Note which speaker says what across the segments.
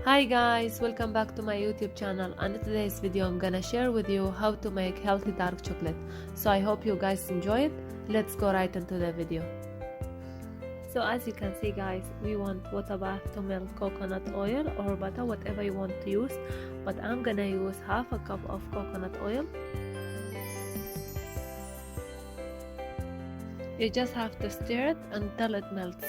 Speaker 1: Hi guys, welcome back to my YouTube channel, and in today's video I'm gonna share with you how to make healthy dark chocolate. So I hope you guys enjoy it. Let's go right into the video. So as you can see guys, we want water bath to melt coconut oil or butter, whatever you want to use, but I'm gonna use half a cup of coconut oil. You just have to stir it until it melts.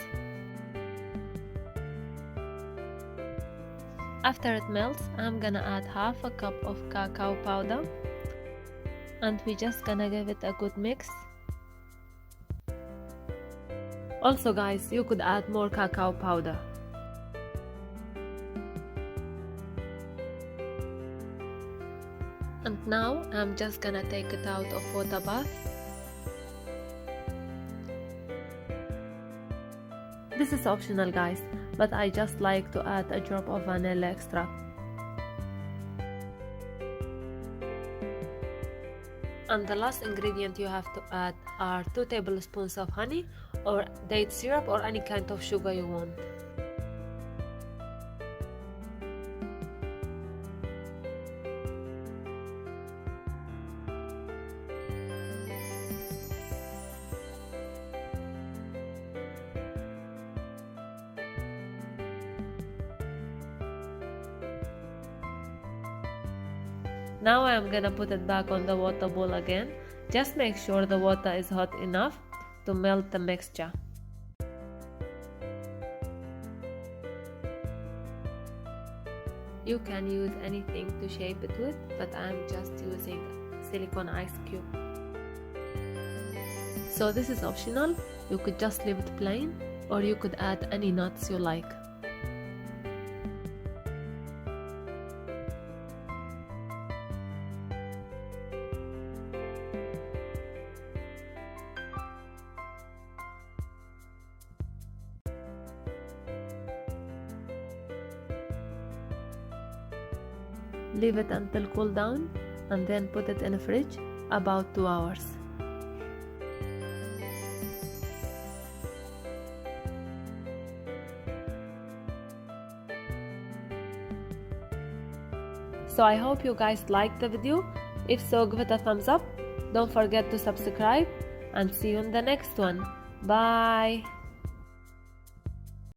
Speaker 1: After it melts, I'm gonna add half a cup of cacao powder, and we're just gonna give it a good mix. Also guys, you could add more cacao powder. And now I'm just gonna take it out of water bath. This is optional guys, but I just like to add a drop of vanilla extract. And the last ingredient you have to add are 2 tablespoons of honey or date syrup or any kind of sugar you want. Now I am gonna put it back on the water bowl again. Just make sure the water is hot enough to melt the mixture. You can use anything to shape it with, but I am just using silicone ice cube. So this is optional. You could just leave it plain, or you could add any nuts you like. Leave it until cool down and then put it in the fridge about 2 hours. So I hope you guys liked the video. If so, give it a thumbs up. Don't forget to subscribe and see you in the next one. Bye.